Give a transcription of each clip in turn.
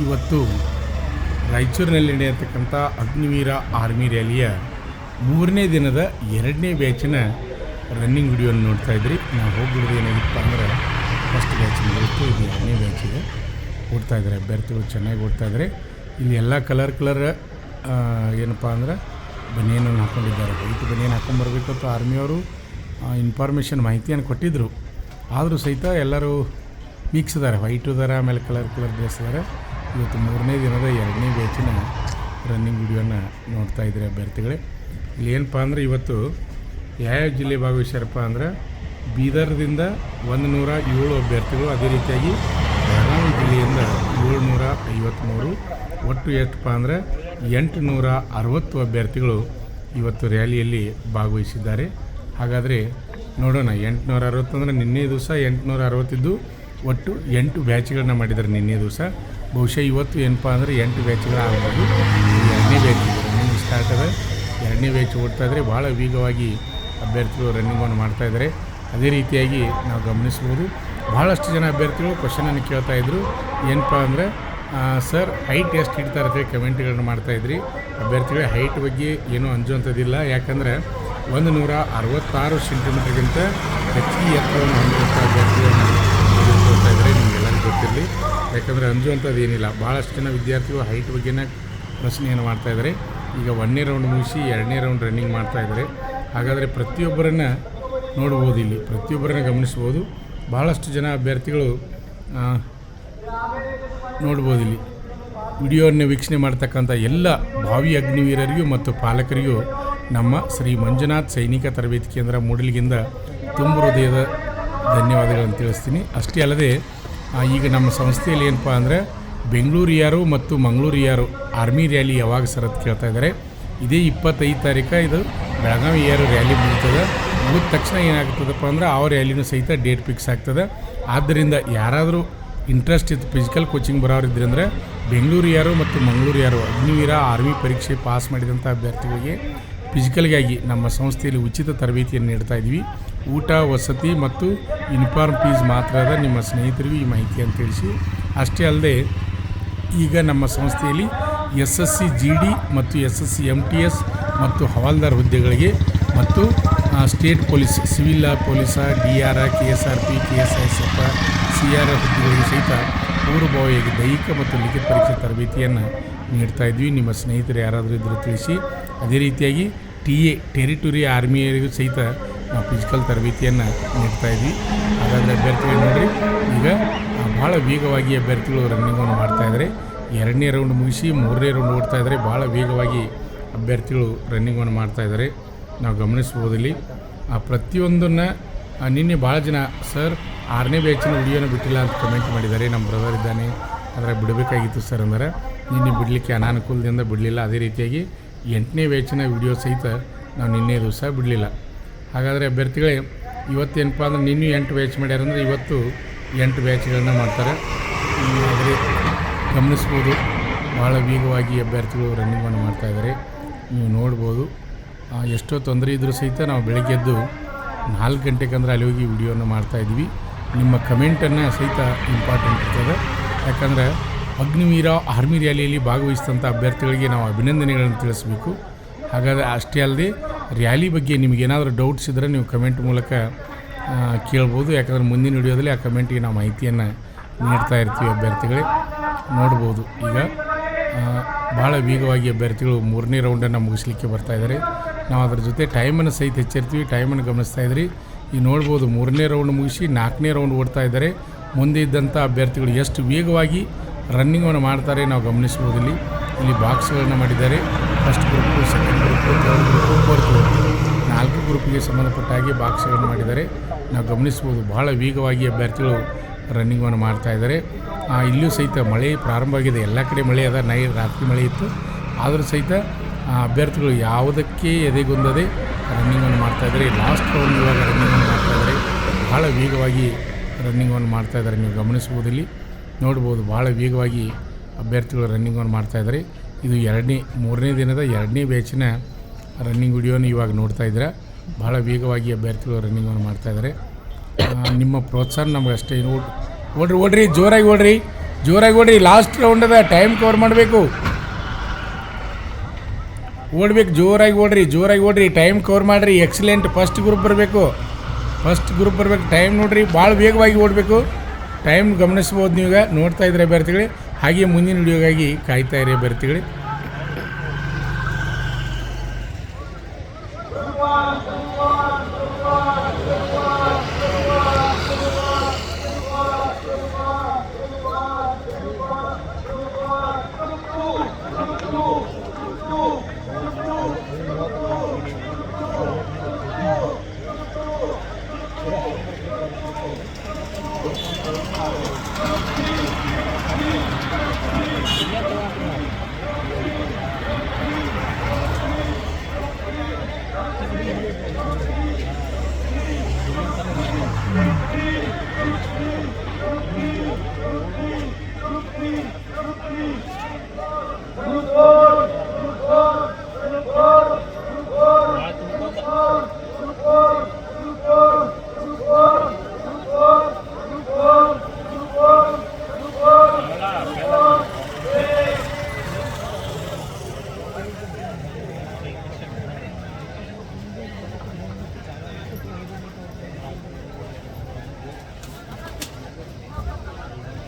ಇವತ್ತು ರಾಯಚೂರಿನಲ್ಲಿ ನಡೆಯತಕ್ಕಂಥ ಅಗ್ನಿವೀರ ಆರ್ಮಿ ರ್ಯಾಲಿಯ 3ನೇ ದಿನದ 2ನೇ ಬ್ಯಾಚಿನ ರನ್ನಿಂಗ್ ವಿಡಿಯೋನ ನೋಡ್ತಾ ಇದ್ರಿ. ನಾವು ಹೋಗ್ಬಿಡೋದು ಏನಾಗಿತ್ತು ಅಂದ್ರೆ ಫಸ್ಟ್ ಬ್ಯಾಚ್ ಮುಗಿತು, ಇದು 2ನೇ ಬ್ಯಾಚಿಗೆ ಓಡ್ತಾಯಿದ್ದಾರೆ. ಅಭ್ಯರ್ಥಿಗಳು ಚೆನ್ನಾಗಿ ಓಡ್ತಾಯಿದ್ದಾರೆ. ಇಲ್ಲಿ ಎಲ್ಲ ಕಲರ್ ಏನಪ್ಪ ಅಂದ್ರೆ ಬನಿಯನ್ನು ಹಾಕ್ಕೊಂಡಿದ್ದಾರೆ. ವೈಟ್ ಬನಿಯನ್ನು ಹಾಕ್ಕೊಂಬರ್ಬೇಕು ಅಂತ ಆರ್ಮಿಯವರು ಇನ್ಫಾರ್ಮೇಷನ್ ಮಾಹಿತಿಯನ್ನು ಕೊಟ್ಟಿದ್ದರು. ಆದರೂ ಸಹಿತ ಎಲ್ಲರೂ ಮಿಕ್ಸ್ ಇದ್ದಾರೆ, ವೈಟು ಇದ್ದಾರೆ, ಆಮೇಲೆ ಕಲರ್ ಡ್ರೆಸ್ ಇದ್ದಾರೆ. ಇವತ್ತು 3ನೇ ದಿನದ 2ನೇ ಬ್ಯಾಚಿನ ರನ್ನಿಂಗ್ ವಿಡಿಯೋನ ನೋಡ್ತಾ ಇದ್ದಾರೆ ಅಭ್ಯರ್ಥಿಗಳೇ. ಇಲ್ಲಿ ಏನಪ್ಪ ಅಂದ್ರೆ ಇವತ್ತು ಯಾವ್ಯಾವ ಜಿಲ್ಲೆ ಭಾಗವಹಿಸ್ಯಾರಪ್ಪ ಅಂದ್ರೆ ಬೀದರ್ದಿಂದ 107 ಅಭ್ಯರ್ಥಿಗಳು, ಅದೇ ರೀತಿಯಾಗಿ ಬೆಳಗಾವಿ ಜಿಲ್ಲೆಯಿಂದ 753, ಒಟ್ಟು ಎಷ್ಟಪ್ಪ ಅಂದ್ರೆ 860 ಅಭ್ಯರ್ಥಿಗಳು ಇವತ್ತು ರ್ಯಾಲಿಯಲ್ಲಿ ಭಾಗವಹಿಸಿದ್ದಾರೆ. ಹಾಗಾದರೆ ನೋಡೋಣ, 860 ಅಂದರೆ ನಿನ್ನೆ ದಿವಸ 860 ಇದ್ದು ಒಟ್ಟು 8 ಬ್ಯಾಚ್ಗಳನ್ನ ಮಾಡಿದ್ದಾರೆ ನಿನ್ನೆ ದಿವಸ. ಬಹುಶಃ ಇವತ್ತು ಏನಪ್ಪ ಅಂದರೆ 8 ಬ್ಯಾಚ್ಗಳು ಆಗ್ಬೋದು. 2ನೇ ಬ್ಯಾಚ್ ರನ್ನಿಂಗ್ ಸ್ಟಾರ್ಟ್ ಅದ, 2ನೇ ಬ್ಯಾಚ್ ಓಡ್ತಾಯಿದ್ರೆ ಭಾಳ ವೇಗವಾಗಿ ಅಭ್ಯರ್ಥಿಗಳು ರನ್ನಿಂಗನ್ನು ಮಾಡ್ತಾಯಿದ್ದಾರೆ. ಅದೇ ರೀತಿಯಾಗಿ ನಾವು ಗಮನಿಸ್ಬೋದು, ಭಾಳಷ್ಟು ಜನ ಅಭ್ಯರ್ಥಿಗಳು ಕ್ವಶನನ್ನು ಕೇಳ್ತಾಯಿದ್ರು. ಏನಪ್ಪ ಅಂದರೆ ಸರ್ ಹೈಟ್ ಎಷ್ಟು ಇಡ್ತಾರೆ ಅಂತೇಳಿ ಕಮೆಂಟ್ಗಳನ್ನ ಮಾಡ್ತಾಯಿದ್ರಿ. ಅಭ್ಯರ್ಥಿಗಳ ಹೈಟ್ ಬಗ್ಗೆ ಏನೂ ಅಂಜುವಂಥದ್ದಿಲ್ಲ, ಯಾಕಂದರೆ 166 ಸೆಂಟಿಮೀಟರ್ಗಿಂತ ಹೆಚ್ಚಿಗೆ ಎತ್ತರವನ್ನು ಹೊಂದಿರುವಂಥ ಅಭ್ಯರ್ಥಿಗಳನ್ನು ತೋರ್ತಾ ಇದ್ದಾರೆ. ನಿಮಗೆಲ್ಲರಿಗೂ ಗೊತ್ತಿರಲಿ, ಯಾಕಂದರೆ ಅಂಜುವಂಥದ್ದು ಏನಿಲ್ಲ. ಭಾಳಷ್ಟು ಜನ ವಿದ್ಯಾರ್ಥಿಗಳು ಹೈಟ್ ಬಗ್ಗೆನೇ ಪ್ರಶ್ನೆಯನ್ನು ಮಾಡ್ತಾಯಿದ್ದಾರೆ. ಈಗ 1ನೇ ರೌಂಡ್ ಮುಗಿಸಿ 2ನೇ ರೌಂಡ್ ರನ್ನಿಂಗ್ ಮಾಡ್ತಾಯಿದ್ದಾರೆ. ಹಾಗಾದರೆ ಪ್ರತಿಯೊಬ್ಬರನ್ನು ನೋಡ್ಬೋದು, ಇಲ್ಲಿ ಪ್ರತಿಯೊಬ್ಬರನ್ನು ಗಮನಿಸ್ಬೋದು. ಭಾಳಷ್ಟು ಜನ ಅಭ್ಯರ್ಥಿಗಳು ನೋಡ್ಬೋದು. ಇಲ್ಲಿ ವಿಡಿಯೋವನ್ನು ವೀಕ್ಷಣೆ ಮಾಡ್ತಕ್ಕಂಥ ಎಲ್ಲ ಭಾವಿ ಅಗ್ನಿವೀರರಿಗೂ ಮತ್ತು ಪಾಲಕರಿಗೂ ನಮ್ಮ ಶ್ರೀ ಮಂಜುನಾಥ್ ಸೈನಿಕ ತರಬೇತಿ ಕೇಂದ್ರ ಮೂಡಲಿಗಿಂದ ತುಂಬ ಹೃದಯದ ಧನ್ಯವಾದಗಳನ್ನು ತಿಳಿಸ್ತೀನಿ. ಅಷ್ಟೇ ಅಲ್ಲದೆ ಈಗ ನಮ್ಮ ಸಂಸ್ಥೆಯಲ್ಲಿ ಏನಪ್ಪ ಅಂದರೆ ಬೆಂಗಳೂರು ಯಾರು ಮತ್ತು ಮಂಗಳೂರು ಯಾರು ಆರ್ಮಿ ರ್ಯಾಲಿ ಯಾವಾಗ ಸರ್ ಅಂತ ಕೇಳ್ತಾ ಇದ್ದಾರೆ. ಇದೇ 25 ತಾರೀಕು ಇದು ಬೆಳಗಾವಿ ಯಾರು ರ್ಯಾಲಿ ಮುಗಿತದೆ. ಮುಗಿದ ತಕ್ಷಣ ಏನಾಗ್ತದಪ್ಪ ಅಂದ್ರೆ ಆ ರ್ಯಾಲಿನೂ ಸಹಿತ ಡೇಟ್ ಫಿಕ್ಸ್ ಆಗ್ತದೆ. ಆದ್ದರಿಂದ ಯಾರಾದರೂ ಇಂಟ್ರೆಸ್ಟ್ ಇತ್ತು ಫಿಸಿಕಲ್ ಕೋಚಿಂಗ್ ಬರೋರಿದ್ದರೆ ಅಂದರೆ ಬೆಂಗಳೂರು ಯಾರು ಮತ್ತು ಮಂಗಳೂರು ಯಾರು ಅಗ್ನಿವೀರ ಆರ್ಮಿ ಪರೀಕ್ಷೆ ಪಾಸ್ ಮಾಡಿದಂಥ ಅಭ್ಯರ್ಥಿಗಳಿಗೆ ಫಿಸಿಕಲ್ಗಾಗಿ ನಮ್ಮ ಸಂಸ್ಥೆಯಲ್ಲಿ ಉಚಿತ ತರಬೇತಿಯನ್ನು ನೀಡ್ತಾ ಇದ್ವಿ. ಊಟ, ವಸತಿ ಮತ್ತು ಯೂನಿಫಾರ್ಮ್ ಫೀಸ್ ಮಾತ್ರ ಅದ. ನಿಮ್ಮ ಸ್ನೇಹಿತರಿಗೂ ಈ ಮಾಹಿತಿಯನ್ನು ತಿಳಿಸಿ. ಅಷ್ಟೇ ಅಲ್ಲದೆ ಈಗ ನಮ್ಮ ಸಂಸ್ಥೆಯಲ್ಲಿ SSC GD ಮತ್ತು SSC MTS ಮತ್ತು ಹವಾಲ್ದಾರ್ ಹುದ್ದೆಗಳಿಗೆ ಮತ್ತು ಸ್ಟೇಟ್ ಪೊಲೀಸ್, ಸಿವಿಲ್ ಪೊಲೀಸ, DR, KSRP, KSISF, CR ಹುದ್ದೆಗಳಿಗೆ ಸಹಿತ ಪೂರ್ವಭಾವಿಯಾಗಿ ದೈಹಿಕ ಮತ್ತು ಲಿಖಿತ ಪರೀಕ್ಷೆ ತರಬೇತಿಯನ್ನು ನೀಡ್ತಾ ಇದ್ವಿ. ನಿಮ್ಮ ಸ್ನೇಹಿತರು ಯಾರಾದರೂ ಇದ್ದರೂ ತಿಳಿಸಿ. ಅದೇ ರೀತಿಯಾಗಿ TA ಟೆರಿಟರಿ ಆರ್ಮಿಯರಿಗೂ ಸಹಿತ ನಾವು ಫಿಸಿಕಲ್ ತರಬೇತಿಯನ್ನು ನೀಡ್ತಾ ಇದ್ವಿ. ಹಾಗಾದರೆ ಅಭ್ಯರ್ಥಿಗಳು ನೋಡಿರಿ, ಈಗ ಭಾಳ ವೇಗವಾಗಿ ಅಭ್ಯರ್ಥಿಗಳು ರನ್ನಿಂಗನ್ನು ಮಾಡ್ತಾಯಿದ್ದಾರೆ. 2ನೇ ರೌಂಡ್ ಮುಗಿಸಿ 3ನೇ ರೌಂಡ್ ಓಡ್ತಾಯಿದ್ದಾರೆ. ಭಾಳ ವೇಗವಾಗಿ ಅಭ್ಯರ್ಥಿಗಳು ರನ್ನಿಂಗನ್ನು ಮಾಡ್ತಾಯಿದ್ದಾರೆ. ನಾವು ಗಮನಿಸ್ಬೋದು. ಇಲ್ಲಿ ಪ್ರತಿಯೊಂದನ್ನು ನಿನ್ನೆ ಭಾಳ ಜನ ಸರ್ 6ನೇ ಬ್ಯಾಚಿನ ವಿಡಿಯೋನ ಬಿಟ್ಟಿಲ್ಲ ಅಂತ ಕಮೆಂಟ್ ಮಾಡಿದ್ದಾರೆ. ನಮ್ಮ ಬ್ರದರ್ ಇದ್ದಾನೆ, ಆದರೆ ಬಿಡಬೇಕಾಗಿತ್ತು ಸರ್ ಅಂದರೆ ನಿನ್ನೆ ಬಿಡಲಿಕ್ಕೆ ಅನಾನುಕೂಲದಿಂದ ಬಿಡಲಿಲ್ಲ. ಅದೇ ರೀತಿಯಾಗಿ 8ನೇ ಬ್ಯಾಚಿನ ವಿಡಿಯೋ ಸಹಿತ ನಾವು ನಿನ್ನೆ ದಿವಸ ಬಿಡಲಿಲ್ಲ. ಹಾಗಾದರೆ ಅಭ್ಯರ್ಥಿಗಳೇ ಇವತ್ತೇನಪ್ಪ ಅಂದ್ರೆ ನಿನ್ನೆ 8 ಬ್ಯಾಚ್ ಮಾಡ್ಯಾರಂದರೆ ಇವತ್ತು 8 ಬ್ಯಾಚ್ಗಳನ್ನ ಮಾಡ್ತಾರೆ. ಆದರೆ ಗಮನಿಸ್ಬೋದು, ಭಾಳ ವೇಗವಾಗಿ ಅಭ್ಯರ್ಥಿಗಳು ರನ್ನಿಂಗನ್ನು ಮಾಡ್ತಾಯಿದ್ದಾರೆ. ನೀವು ನೋಡ್ಬೋದು. ಎಷ್ಟೋ ತೊಂದರೆ ಇದ್ದರೂ ಸಹಿತ ನಾವು ಬೆಳಗ್ಗೆ ಎದ್ದು 4 ಗಂಟೆಗೆ ಅಂದರೆ ಅಲ್ಲಿ ಹೋಗಿ ವಿಡಿಯೋನ ಮಾಡ್ತಾಯಿದ್ವಿ. ನಿಮ್ಮ ಕಮೆಂಟನ್ನು ಸಹಿತ ಇಂಪಾರ್ಟೆಂಟ್ ಇರ್ತದೆ, ಯಾಕಂದರೆ ಅಗ್ನಿವೀರ ಆರ್ಮಿ ರ್ಯಾಲಿಯಲ್ಲಿ ಭಾಗವಹಿಸಿದಂಥ ಅಭ್ಯರ್ಥಿಗಳಿಗೆ ನಾವು ಅಭಿನಂದನೆಗಳನ್ನು ತಿಳಿಸಬೇಕು. ಹಾಗಾದರೆ ಅಷ್ಟೇ ಅಲ್ಲದೆ ರ್ಯಾಲಿ ಬಗ್ಗೆ ನಿಮಗೇನಾದರೂ ಡೌಟ್ಸ್ ಇದ್ದರೆ ನೀವು ಕಮೆಂಟ್ ಮೂಲಕ ಕೇಳ್ಬೋದು. ಯಾಕಂದರೆ ಮುಂದಿನ ವಿಡಿಯೋದಲ್ಲಿ ಆ ಕಮೆಂಟಿಗೆ ನಾವು ಮಾಹಿತಿಯನ್ನು ನೀಡ್ತಾ ಇರ್ತೀವಿ. ಅಭ್ಯರ್ಥಿಗಳೇ ನೋಡ್ಬೋದು, ಈಗ ಭಾಳ ವೇಗವಾಗಿ ಅಭ್ಯರ್ಥಿಗಳು 3ನೇ ರೌಂಡನ್ನು ಮುಗಿಸ್ಲಿಕ್ಕೆ ಬರ್ತಾಯಿದ್ದಾರೆ. ನಾವು ಅದ್ರ ಜೊತೆ ಟೈಮನ್ನು ಸಹಿತ ಹೆಚ್ಚಿರ್ತೀವಿ, ಟೈಮನ್ನು ಗಮನಿಸ್ತಾ ಇದ್ರಿ. ಈಗ ನೋಡ್ಬೋದು 3ನೇ ರೌಂಡ್ ಮುಗಿಸಿ 4ನೇ ರೌಂಡ್ ಓಡ್ತಾ ಇದ್ದಾರೆ. ಮುಂದೆ ಇದ್ದಂಥ ಅಭ್ಯರ್ಥಿಗಳು ಎಷ್ಟು ವೇಗವಾಗಿ ರನ್ನಿಂಗನ್ನು ಮಾಡ್ತಾರೆ ನಾವು ಗಮನಿಸ್ಬೋದು. ಇಲ್ಲಿ ಬಾಕ್ಸ್ಗಳನ್ನು ಮಾಡಿದ್ದಾರೆ. First group, second group, third group, fourth group, 4 ಗ್ರೂಪಿಗೆ ಸಂಬಂಧಪಟ್ಟ ಹಾಗೆ ಬಾಕ್ಸ್ಗಳನ್ನು ಮಾಡಿದ್ದಾರೆ. ನಾವು ಗಮನಿಸ್ಬೋದು, ಭಾಳ ವೇಗವಾಗಿ ಅಭ್ಯರ್ಥಿಗಳು ರನ್ನಿಂಗನ್ನು ಮಾಡ್ತಾಯಿದ್ದಾರೆ. ಇಲ್ಲೂ ಸಹಿತ ಮಳೆ ಪ್ರಾರಂಭ ಆಗಿದೆ. ಎಲ್ಲ ಕಡೆ ಮಳೆ ಅದ, ರಾತ್ರಿ ಮಳೆ ಇತ್ತು. ಆದರೂ ಸಹಿತ ಅಭ್ಯರ್ಥಿಗಳು ಯಾವುದಕ್ಕೆ ಎದೆಗುಂದದೆ ರನ್ನಿಂಗನ್ನು ಮಾಡ್ತಾಯಿದ್ದಾರೆ. ಲಾಸ್ಟ್ ರೌಂಡ್ ಇವಾಗ ರನ್ನಿಂಗನ್ನು ಮಾಡ್ತಾಯಿದ್ದಾರೆ. ಭಾಳ ವೇಗವಾಗಿ ರನ್ನಿಂಗನ್ನು ಮಾಡ್ತಾಯಿದ್ದಾರೆ. ನೀವು ಗಮನಿಸ್ಬೋದು, ಇಲ್ಲಿ ನೋಡ್ಬೋದು, ಭಾಳ ವೇಗವಾಗಿ ಅಭ್ಯರ್ಥಿಗಳು ರನ್ನಿಂಗನ್ನು ಮಾಡ್ತಾಯಿದ್ದಾರೆ. ಇದು 3ನೇ ದಿನದ 2ನೇ ಬ್ಯಾಚಿನ ರನ್ನಿಂಗ್ ವಿಡಿಯೋನ ಇವಾಗ ನೋಡ್ತಾ ಇದ್ದೀರಾ. ಭಾಳ ವೇಗವಾಗಿ ಅಭ್ಯರ್ಥಿಗಳು ರನ್ನಿಂಗನ್ನು ಮಾಡ್ತಾಯಿದ್ದಾರೆ. ನಿಮ್ಮ ಪ್ರೋತ್ಸಾಹ ನಮಗೆ ಅಷ್ಟೇ. ಓಡ್ರಿ ಜೋರಾಗಿ ಓಡ್ರಿ. ಜೋರಾಗಿ ಓಡ್ರಿ, ಲಾಸ್ಟ್ ರೌಂಡ್ ಅದ, ಟೈಮ್ ಕವರ್ ಮಾಡಬೇಕು. ಓಡ್ಬೇಕು, ಜೋರಾಗಿ ಓಡ್ರಿ, ಟೈಮ್ ಕವರ್ ಮಾಡಿರಿ. ಎಕ್ಸಲೆಂಟ್. ಫಸ್ಟ್ ಗ್ರೂಪ್ ಬರಬೇಕು, ಟೈಮ್ ನೋಡ್ರಿ, ಭಾಳ ವೇಗವಾಗಿ ಓಡಬೇಕು. ಟೈಮ್ ಗಮನಿಸ್ಬೋದು. ನೀವೀಗ ನೋಡ್ತಾ ಇದ್ರೆ ಅಭ್ಯರ್ಥಿಗಳೇ, ಹಾಗೆ ಮುಂದಿನ ವಿಡಿಯೋಗಾಗಿ ಕಾಯ್ತಾ ಇರಿ ಅಭ್ಯರ್ಥಿಗಳೇ.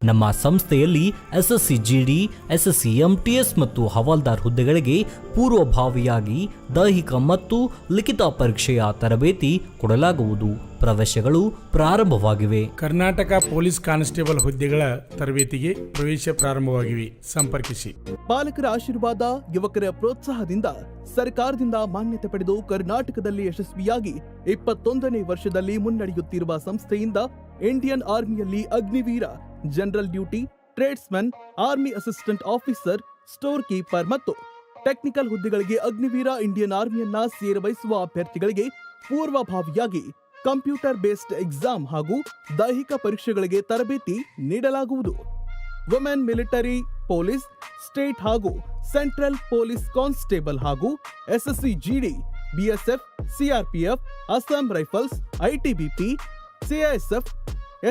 ನಮ್ಮ ಸಂಸ್ಥೆಯಲ್ಲಿ ಎಸ್ಎಸ್ಸಿ ಜಿಡಿ, ಎಸ್ಎಸ್ಸಿ ಎಂಟಿಎಸ್ ಮತ್ತು ಹವಾಲ್ದಾರ್ ಹುದ್ದೆಗಳಿಗೆ ಪೂರ್ವಭಾವಿಯಾಗಿ ದೈಹಿಕ ಮತ್ತು ಲಿಖಿತ ಪರೀಕ್ಷೆಯ ತರಬೇತಿ ಕೊಡಲಾಗುವುದು. ಪ್ರವೇಶಗಳು ಪ್ರಾರಂಭವಾಗಿವೆ. ಕರ್ನಾಟಕ ಪೊಲೀಸ್ ಕಾನ್ಸ್ಟೇಬಲ್ ಹುದ್ದೆಗಳ ತರಬೇತಿಗೆ ಪ್ರವೇಶ ಪ್ರಾರಂಭವಾಗಿವೆ. ಸಂಪರ್ಕಿಸಿ. ಪಾಲಕರ ಆಶೀರ್ವಾದ, ಯುವಕರ ಪ್ರೋತ್ಸಾಹದಿಂದ ಸರ್ಕಾರದಿಂದ ಮಾನ್ಯತೆ ಪಡೆದು ಕರ್ನಾಟಕದಲ್ಲಿ ಯಶಸ್ವಿಯಾಗಿ 21ನೇ ವರ್ಷದಲ್ಲಿ ಮುನ್ನಡೆಯುತ್ತಿರುವ ಸಂಸ್ಥೆಯಿಂದ ಇಂಡಿಯನ್ ಆರ್ಮಿಯಲ್ಲಿ Agniveer, general duty, tradesman, army assistant officer, store keeper ಮತ್ತು ಟೆಕ್ನಿಕಲ್ ಹುದ್ದೆಗಳಿಗೆ ಅಗ್ನಿವೀರ ಇಂಡಿಯನ್ ಆರ್ಮಿಯನ್ನ ಸೇರಬಯಸುವ ಅಭ್ಯರ್ಥಿಗಳಿಗೆ ಪೂರ್ವಭಾವಿಯಾಗಿ ಕಂಪ್ಯೂಟರ್ ಬೇಸ್ಡ್ ಎಕ್ಸಾಮ್ ಹಾಗೂ ದೈಹಿಕ ಪರೀಕ್ಷೆಗಳಿಗೆ ತರಬೇತಿ ನೀಡಲಾಗುವುದು. ವುಮೆನ್ ಮಿಲಿಟರಿ ಪೊಲೀಸ್, ಸ್ಟೇಟ್ ಹಾಗೂ ಸೆಂಟ್ರಲ್ ಪೊಲೀಸ್ ಕಾನ್ಸ್ಟೇಬಲ್ ಹಾಗೂ SSC GD, BSF, CRPF, Assam rifles, ITBP, CISF,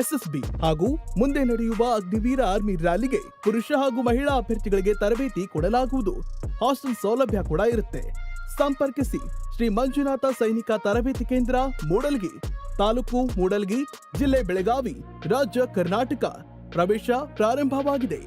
SSB ಹಾಗೂ ಮುಂದೆ ನಡೆಯುವ ಅಗ್ನಿವೀರ ಆರ್ಮಿ ರ್ಯಾಲಿಗೆ ಪುರುಷ ಹಾಗೂ ಮಹಿಳಾ ಅಭ್ಯರ್ಥಿಗಳಿಗೆ ತರಬೇತಿ ಕೊಡಲಾಗುವುದು. ಹಾಸ್ಟೆಲ್ ಸೌಲಭ್ಯ ಕೂಡ ಇರುತ್ತೆ. ಸಂಪರ್ಕಿಸಿ. ಶ್ರೀ ಮಂಜುನಾಥ ಸೈನಿಕ ತರಬೇತಿ ಕೇಂದ್ರ, ಮೂಡಲ್ಗಿ, ತಾಲೂಕು ಮೂಡಲ್ಗಿ, ಜಿಲ್ಲೆ ಬೆಳಗಾವಿ, ರಾಜ್ಯ ಕರ್ನಾಟಕ. ಪ್ರವೇಶ ಪ್ರಾರಂಭವಾಗಿದೆ.